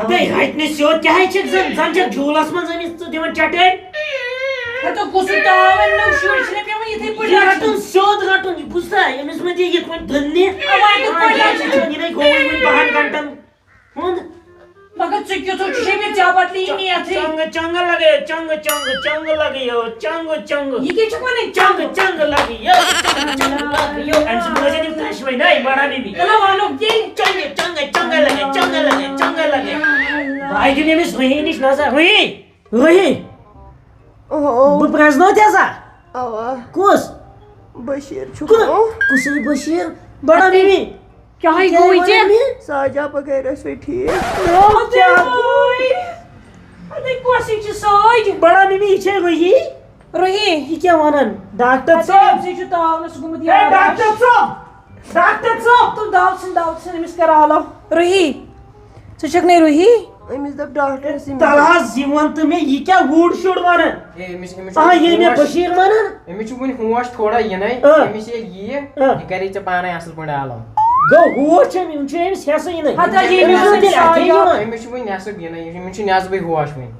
تے ہٹنے سیود کیا ہے چھ زن چھ جھولس من زمین دیوان چٹے تو کس تاون نو شور چھنے پیوان یتھے پڑھ ہٹن سیود ہٹن بوزتا امس مے یہ پن دھننے یہ گوئی من 2 گھنٹن ہند مگر ژٕ کیُتھُے چھے مےٚ ژےٚ بدلے یہِ نیتھٕے چنگ لگے چنگ لگے چنگ یہ کیٛاہ چھُکھ وَنان چنگ لگے اَمہِ سۭتۍ روزِ یِم دۄشوٕے نَے بڑا بیبی تیٚلہِ وَنُکھ تیٚلہِ چنگ لگے بھائی دِن أمِس روحی نِش نظر روحی بہٕ پرٛزنو ژےٚ سا کُس بشیر کُسٕے بشیٖر بڑا بیبی کیٛاہ گوٚوُے ژےٚ ساجا بغیر ٲسوٕ ٹھیٖک اَدے کۄسٕے چھِ سۭتۍ بڑا بیبی یہِ چھے روحی روحی یہِ کیٛاہ وَنان ڈاکٹر ژےٚ أمسٕے چھُ تاونَس گوٚمُت یاد ڈاکٹر صٲب تُل دَو ژھٕن أمِس کر آلو روحی ژٕ چھکھ نے روحی أمِس دوٚپ ڈاکٹر تل حظ یہِ وَن تہٕ مےٚ یہِ کیٛاہ وُڈ شُڈ وَنان یہِ مےٚ بشیٖر وَنان أمِس چھُ وُنہِ ہوش تھوڑا یِنَے أمِس ییٚلہِ یِیہِ یہِ کَرے ژےٚ پانے اَصٕل پٲٹھۍ عالم گوٚو ہوش چھُ یِم چھِ أمِس ہٮ۪سہٕ یِنَے أمِس چھُ وُنہِ نٮ۪صٕب یِنَے أمِس چھُ نٮ۪صبٕے ہوش وُنہِ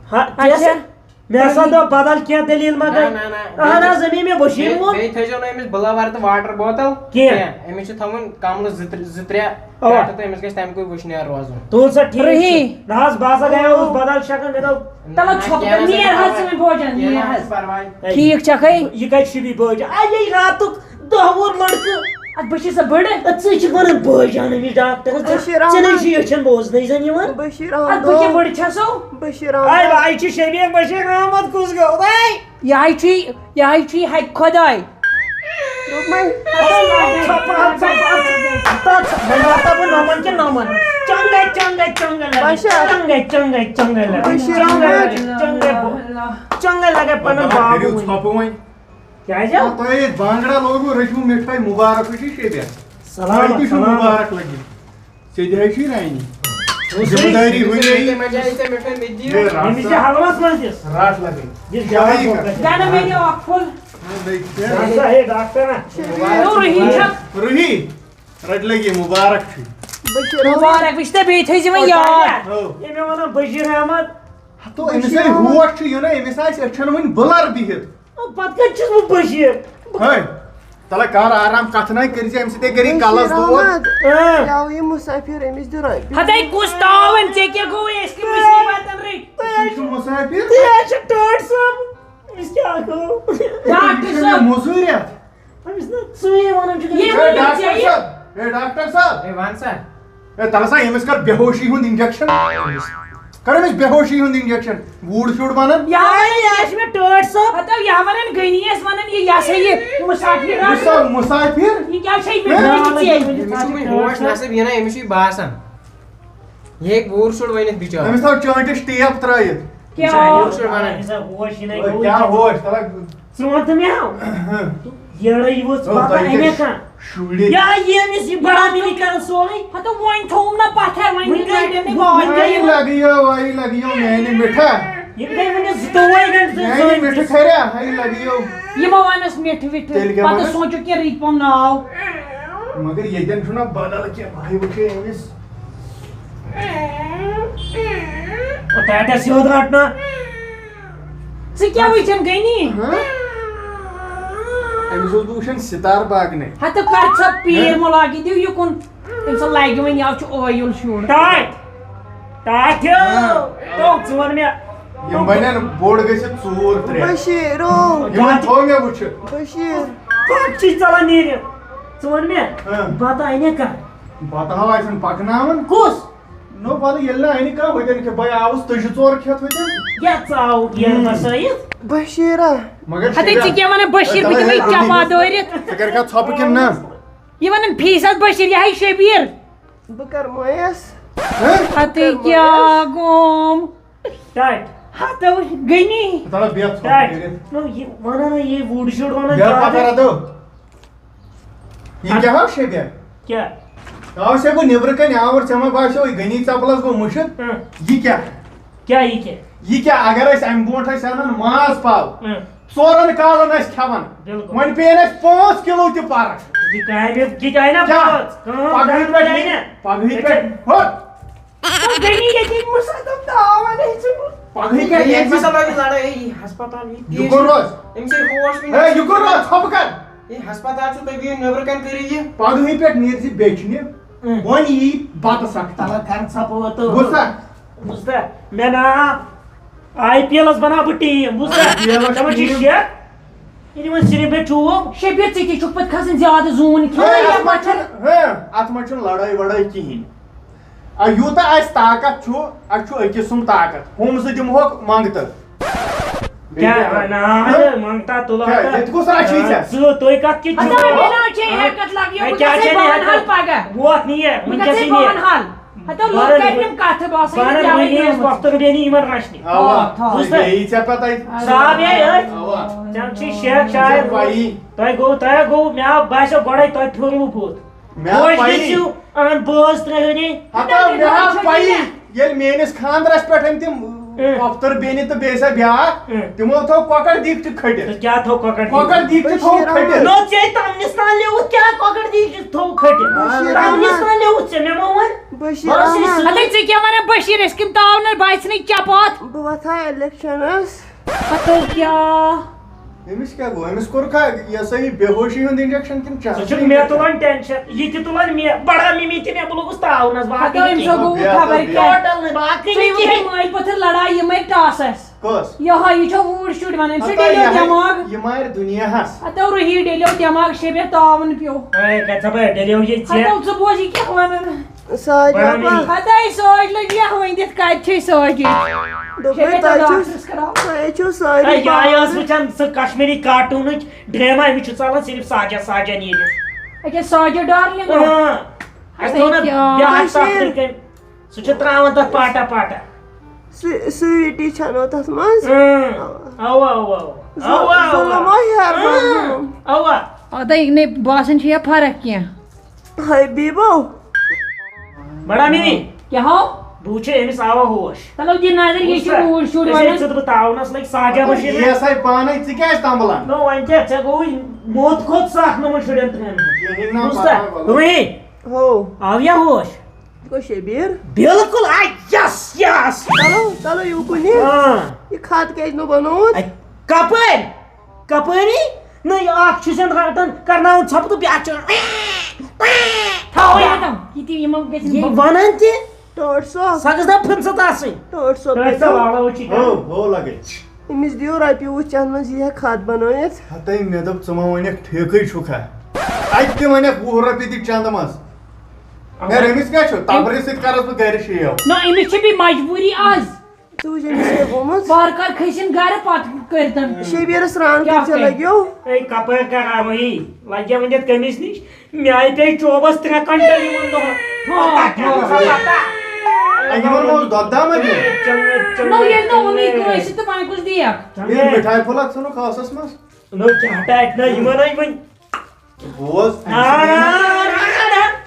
مےٚ ہسا دوٚپ بدل کینٛہہ دٔلیٖل ما گٔے اہن حظ امی مےٚ بشیٖر ووٚن بیٚیہِ تھٲیزیو نہٕ أمِس بٕلاوَر تہٕ واٹر بوتل کینٛہہ أمِس چھُ تھاوُن کملہٕ 2-3 تہٕ أمِس گژھِ تَمہِ کُے وٕشنیر روزُن تُل سا ٹھیٖک نہ حظ بہٕ ہسا گٔیوس بدل شکن مےٚ دوٚپ تلو چھۄکھ نیر حظ ژٕ وۄنۍ بوجن نیر حظ پرواے ٹھیٖک چھکھے یہِ کتہِ شُبی بٲج یہِ راتُک دہ وُہُر لڑکہٕ ادٕ بہٕ چھِ سا بٔڑ ژٕ چھِکھ ونان بٲج اَن أمِس ڈاکٹرس ژےٚ نَے چھُ یٔچھن بوزنٕے زن یِوان بشیر ادٕ بہٕ کیٛاہ بٔڑ چھسو بشیر بھائی چھُ شبیٖر بشیٖر احمد کُس گوٚو یہے چھُے ہکہِ خۄداے بہٕ نمن کہِ نمن چنگے لگے پنُن بابوٗ کیٛازِ بانگڑا لوگو رچھو مٹھائی مبارک شبیر سلام مبارک لگی ژےٚ رانی ذمہ داری أمِس چھِ حلوس منٛز دِس رات لگے دِس جواب گنہٕ مےٚ دِو اکھ پھوٚل ہے ڈاکٹر روحی چھکھ روحی رٹ لگی مبارک مبارک وٕچھ تہٕ بیٚیہِ تھٲیزِ وۄنۍ یاد یہِ مےٚ وَنان بشیٖر احمد تو أمِس ییٚلہِ ہوش چھُ یِنَے أمِس آسہِ أچھن وۄنۍ بٕلر بِہِتھ پتہٕ کتہِ چھُس بہٕ بشیٖر ہے تلے کر آرام کتھ نَے کٔرۍ زِ اَمہِ سۭتۍ کٔری کلس دود یاو یہِ مُسافِر أمِس دِ رۄپیہِ ہتَے کُس تاوَن ژےٚ کیٛاہ گوٚوُے أسۍ کیٛاہ مُصیٖبتن رٔٹۍ یہِ چھُ مُسافِر یہِ چھُ ٹٲٹھ صٲب أمِس کیٛاہ گوٚو ڈاکٹر صٲب موٚزوٗرِیت أمِس نہ ژٕے وَنان چھُکھ ڈاکٹر صٲب ہے وَن سا تل سا أمِس کر بے ہوشی ہُنٛد انجکشن کر أمِس بے ہوشی ہُنٛد انجکشن ووٗڑ شوٗڑ بنان یہِ آسہِ مےٚ ٹٲٹھ صٲب ہتو یہِ وَنان گٔنی ٲسۍ وَنان یہِ ہسا یہِ مُسافِر مُسافِر یہِ کیٛاہ چھے مےٚ أمِس چھُ وُنہِ ہوش نصب یِنَے أمِس چھُ یہِ باسان یہِ ہیٚکہِ ووٗر شُر ؤنِتھ بِچور أمِس تھاو چٲنٛٹِس ٹیپ ترٲیِتھ کیٛاہ ہوش یِنَے کیٛاہ ہوش تلے ژٕ وَن تہٕ مےٚ یٔڑے ؤژھ پتہٕ اَنے کانٛہہ شُرِتھ ییٚمِس یہِ بڑا بیبی کران سورُے ہتو وۄنۍ تھوٚوُم نا پتھر وۄنۍ لگیو میانہِ مِٹھا یِم گٔے وٕنہِ 22 میانہِ مِٹھٕ گنٹہٕ کھریا ہے لگیو یِمو وَنس مِٹھٕ وِٹھٕ تیٚلہِ کیٛاہ پتہٕ وَنس؟ سونٛچُکھ کیٚنٛہہ رٕتۍ پہم ناو مگر ییٚتٮ۪ن چھُنہ بدل کینٛہہ بھاے وٕچھے أمِس ٹاٹا سیود رٹنا ژٕ کیٛاہ وٕچھان گٔنی أمِس اوس بہٕ وٕچھان سِتار باغنٕے ہتہٕ کر ژٕ پیٖر مُلاگی دِو یُکُن تٔمۍ سُنٛد لگہِ وۄنۍ یَوٕ چھُ ٲیُل شُر ٹاٹھیو ژٕ وَن مےٚ یِم بنن بوٚڑ گٔژھِتھ 2-3 بشیر یِمن تھوٚو مےٚ وٕچھِتھ بشیر کَتھ چھُے ژَلان نیٖرِتھ ژٕ وَن مےٚ بَتہٕ اَنے کانٛہہ بتہٕ ہا آسن پکناوان کُس نو پتہٕ ییٚلہِ نہٕ اَنہِ کانٛہہ ہوٚتٮ۪ن کھےٚ بہٕ آوُس تُجہِ 4 کھٮ۪تھ ہوٚتٮ۪ن کیٛاہ ژٕ آوُکھ ییٚلہِ بسٲیِتھ بشیرا مگر ہتَے ژٕ کیٛاہ وَنان بشیٖر بہٕ دِمے چپا دٲرِتھ ژٕ کَرکھا ژھۄپہٕ کِنہٕ نہ یہِ وَنان فیٖصد بشیٖر یہِ ہے شبیٖر بہٕ کر مۄیس ہتَے کیٛاہ گوٚم ٹاٹھ ہتو گٔنی تلے بیٚہہ ٹاٹھ ژھۄپہٕ کٔرِتھ نو یہِ وَنان نہ یہِ وُڈ شُڈ وَنان بیٚہہ پتہ زیادٕ. رَدو یہِ کیٛاہ ہا شبیر کیٛاہ آو سے بہٕ نیٚبرٕ کَنۍ آوُر ژےٚ ما باسیو یہِ گٔنی ژپلس گوٚو مُشِتھ یہِ کیٛاہ کیٛاہ یہِ کیٛاہ یہِ کیٛاہ اگر أسۍ اَمہِ برونٛٹھ ٲسۍ اَنان ماز پاو 4 کالن ٲسۍ کھٮ۪وان وۄنۍ پیٚیَن اَسہِ 5 کِلوٗ تہِ فرق یہِ کامہِ یہِ آیہِ نا پگہٕے پٮ۪ٹھ ہوٚت گٔنی ییٚتی مُسادَم تاوان پگہٕے کیٛاہ یہ ییٚتہِ سب لڑائی ہسپتال یہِ کوٚر روز أمِس ہے ہوش ہے یہِ کوٚر روز ژھۄپہٕ کر یہ ہسپتال چھُ تُہۍ بِہِو نیبرٕ کَنہِ کٔرِو یہِ پگہٕے پٮ۪ٹھ نیرِ زِ بیچھنہِ وۄنۍ یی بتہٕ سخت تلا کر سپورٹ بوزتھا بوزتھا مےٚ نا IPL بنا بہٕ ٹیٖم بوزتھا دپان چھِ شیخ یہِ وۄنۍ صرف بیٚیہِ ٹوٗب شبیر ژٕ تہِ چھُکھ پَتہٕ کھسان زیادٕ زوٗن اتھ منٛز چھُنہٕ لڑٲے وڑٲے کِہیٖنۍ یوٗتاہ اَسہِ طاقت چھُ اَسہِ چھُ أکِس سُنٛد طاقت ہُم زٕ دِمہوکھ منٛگتہٕ کیٛاہ نا منٛگتا تُلہٕ ییٚتہِ کُس رچھی ژےٚ ژٕ تُہۍ کتھ کِتھ ووت نہٕ یہِ وٕنکٮ۪سٕے پۄختہٕ بیٚنہِ یِمن رچھنہِ بیٚیہِ ژےٚ پتہٕ صاحب ژےٚ چھُے شیخ شاید تۄہہِ گوٚو مےٚ آو باسیٚو گۄڈے تۄہہِ پھیوٗروٕ بُتھ خۄش گٔژھِو اہن بٲژ ترٛٲہِو مےٚ حظ پَیی ییٚلہِ میٲنِس خانٛدرس پٮ۪ٹھ أمۍ تِم پۄفتٕر بیٚنہِ تہٕ بیٚیہِ سۄ بیٛاکھ تِمو تھوٚو کۄکر دیٖگچہِ کھٔٹِتھ کیٛاہ تھوٚو کۄکر دیٖگچہِ تھوٚو کھٔٹِتھ نو ژےٚ تمنِس تام لیوُتھ کیٛاہ کۄکر دیٖگچہِ تھوٚو کھٔٹِتھ تمنِس تام لیوُتھ ژےٚ مےٚ ما ووٚن بشیٖر احمد ژٕ کیٛاہ وَنان بشیٖر أسۍ کَمہِ تاونہٕ باسہِ نہٕ چپات بہٕ وۄتھا الیکشنس پتہٕ کیٛاہ أمِس کیٛاہ گوٚو أمِس کوٚرکھا یہِ ہسا یہِ بے ہوشی ہُنٛد انجکشن کِنہٕ سُہ چانس چھُ مےٚ تُلان ٹینشن یہِ تہِ تُلان مےٚ بڑا مِمی تہِ مےٚ بہٕ لوٚگُس تاونس باقٕے نہٕ کِہیٖنۍ خبر کیٛاہ ٹوٹل نہٕ باقٕے ژٕ نہٕ کِہیٖنۍ مٲلۍ پٔتھٕر لڑاے یِمے ٹاسس کۄس یِہوے یہِ چھو ووٗر شُرۍ وَنان سُہ ڈیلیو دٮ۪ماغ یہِ مارِ دُنیاہس ہتو رُہی ڈیلیو دٮ۪ماغ شبیر تاوُن پیوٚو ژٕ ڈیلیو یہِ ژےٚ ہتو ژٕ بوز یہِ کیٛاہ وَنان ساجا ہتاے سوج لٔج یہِ ؤنِتھ کَتہِ چھے سوجی دوٚپمَے تۄہہِ چھُو سٲری یہِ ٲس وٕچھان سُہ کشمیٖری کارٹوٗنٕچ ڈرٛاما أمِس چھُ ژلان صرف ساجا ساجا نیٖرِتھ أکیٛاہ سوجا ڈارلِنگ اَسہِ تھوٚو نا بیٛاکھ تَتھ کٔنۍ سُہ چھُ ترٛاوان تَتھ پاٹا پاٹا سُویٖٹی چھَنو تَتھ منٛز اَوا اَوا اَوا پتہٕ نَے باسان چھِ یا فرق کینٛہہ حبیٖبو بڑا مِمی کیٛاہ ہو بہٕ وٕچھے أمِس آوا ہوش چلو دِ نظر یہِ چھُ ووٗر شُرۍ وَنان ژٕ بہٕ تاونس لٔگۍ ساجا بشیٖر یہِ ہسا پانے ژٕ کیٛازِ تمبلان نو وۄنۍ کیٛاہ ژےٚ گوٚوُے موت کھوٚت سکھ نہٕ وۄنۍ شُرٮ۪ن ترٛٮ۪ن روٗزتا ہو آو یا ہوش گوٚو شبیٖر بِلکُل یس یس چلو یوٗکُن یہِ کھاد کیٛازِ نہٕ بنووُت کپٲرۍ کپٲری نہ یہِ اکھ چھُ رٹان کرناوُن ژھۄپہٕ تہٕ بیٛاکھ چھُ ونان تہِ ٹٲٹھ صٲب سۄ گٔژھ نا پھٕنژت آسٕنۍ ٹٲٹھ صٲب ہو لگے أمِس دِیِو رۄپیہِ وُہ چند منٛز یی ہا کھاد بنٲیِتھ ہتے مےٚ دوٚپ ژٕ ما وَنکھ ٹھیکٕے چھُکھا اَتہِ تہِ وَنکھ 20 رۄپیہِ دِ چندٕ منٛز مگر أمِس کیٛاہ چھُ تبرِ سۭتۍ کرس بہٕ گرِ شیو نہ أمِس چھِ بیٚیہِ مجبوٗری آز ژٕ وٕچھ أمِس کیٛاہ گوٚمُت وارٕ کارٕ کھٔسِن گرٕ پتہٕ کٔرتن شبیٖرس سرٛان کٔرۍ لگیو کپٲرۍ کراوٕے لگیا وٕنِتھ کٔمِس نِش مےٚ آیہِ پیٚیہِ چوبس 3 گنٹہٕ یِمن یِمن ما اوس دۄد ما دیُن نو ییٚلہِ نہٕ اوٚنُے کٲنٛسہِ تہٕ وۄنۍ کُس دِیَکھ ییٚلہِ مِٹھایہِ پھوٚلہ ژھٕنُکھ آسس منٛز نو کیٛاہ ٹاٹہِ نہ یِمن ہاے وۄنۍ بوز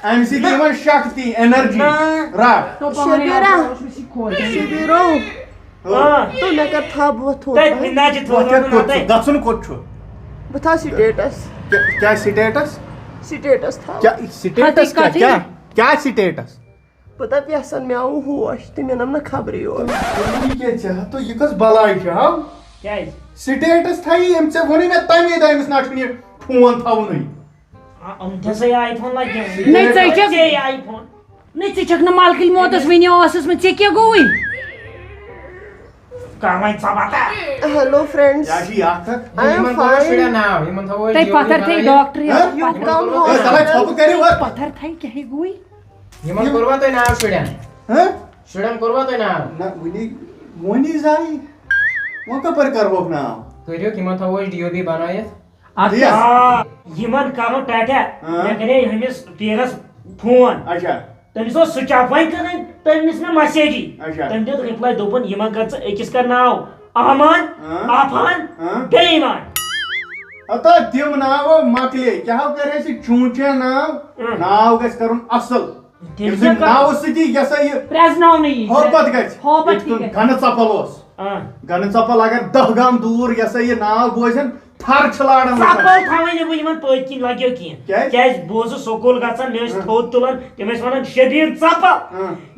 اَمہِ سۭتۍ یِمن شکتی اینرجی رٹ شبیٖرو تہٕ مےٚ کر تھاو بہٕ وۄتھو گژھُن کوٚت چھُ بہٕ تھاو سِٹیٹس کیٛاہ سِٹیٹس سِٹیٹس تھاو سِٹیٹس کیٛاہ سِٹیٹس بہٕ دَپہٕ یَسن مےٚ آوُ ہوش تہٕ مےٚ نَم نہٕ خبرٕے یورٕ یہِ کۄس بلاے چھِ ہاو کیٛازِ سِٹیٹس تھایی أمۍ ژےٚ ووٚنُے مےٚ تَمے دۄہ أمِس نہ چھُنہٕ یہِ فون تھاونُے أمۍ آی فون لگہِ آی فون نہ ژٕ چھکھ نہٕ ملکٕلۍ موتس وٕنہِ ٲسٕس منٛز ژےٚ کیٛاہ گوٚوُے ہیلو فرینڈس تۄہہِ پتھر تھٲے ڈاکٹر پتھر تھاے کیٛاہ گوٚوُے یِمن کوٚروا تۄہہِ ناو شُرٮ۪ن کوٚروا تۄہہِ ناو وۄنی زایہِ وۄنۍ کپٲرۍ کرہوکھ ناو کٔرِو یِمن تھاوو أسۍ DOB بنٲیِتھ یِمن کرو ٹاٹا مےٚ کرے أمِس پیٖرس فون تٔمِس اوس سُچ آف وۄنۍ کٔرٕنۍ تٔمِس مےٚ مسیجی تٔمۍ دیُت رِپلاے دوٚپُن یِمن کر ژٕ أکِس کر ناو احمان آفان بیٚیہِ ایمان ہتا تِم ناو مۄکلے کیٛاہ کرِ اَسہِ چوٗنٛچے ناو گژھِ کرُن اصٕل ناوٕ سۭتی یہِ ہسا یہِ ہوپت گژھِ گنہٕ ژپل اوس گنہٕ ژپل اگر 10 گام دوٗر یہِ ہسا یہِ ناو بوزن تھر چھ لاران ژپل تھاوٕنۍ بہٕ یِمن پٔتۍ کِنۍ لگیو کینٛہہ کیٛازِ؟ کیٛازِ بہٕ اوسُس سکوٗل گژھان مےٚ ٲسۍ تھوٚد تُلان تِم ٲسۍ ونان شبیٖر ژپل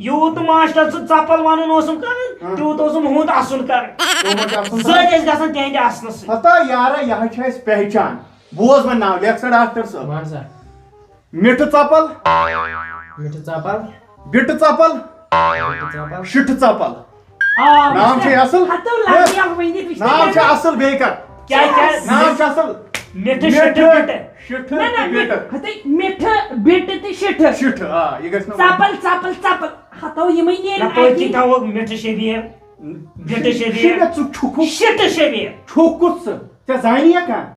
یوٗت نہٕ ماسٹر سُہ ژپل ونُن اوسُم کران تیوٗت اوسُم ہُنٛد اَسُن کران زٔدۍ ٲسۍ گژھان تِہنٛدِ اَسنہٕ سۭتۍ ہتا یارا یہ چھِ اَسہِ پہچان بوز وۄنۍ ناو لیکھ سا ڈاکٹر صٲب وَن سا مِٹھٕ ژپل مِٹھٕ ژپل بِٹہٕ ژپل ژپل شِٹھٕ ژپل آ نام چھِ اصل ہتو لگیا ؤنِتھ نام چھِ اصل بیٚیہِ کر کیٛاہ نام چھِ اصل مِٹھٕ شِٹھٕ بِٹہٕ شِٹھٕ نہ تہٕ نہ بِٹہٕ ہتے مِٹھٕ بِٹہٕ تہٕ شِٹھٕ شِٹھٕ آ یہِ گژھِ نہٕ ژپل ژپل ژپل ہتو یِمے نہ پٔتۍ کِنۍ نیرِ تھاووکھ مِٹھٕ شبیٖر بِٹہٕ شبیٖر ژٕ چھُکھ شِٹہٕ شبیٖر چھُکھ کُس ژٕ ژےٚ زانہِ یا کانٛہہ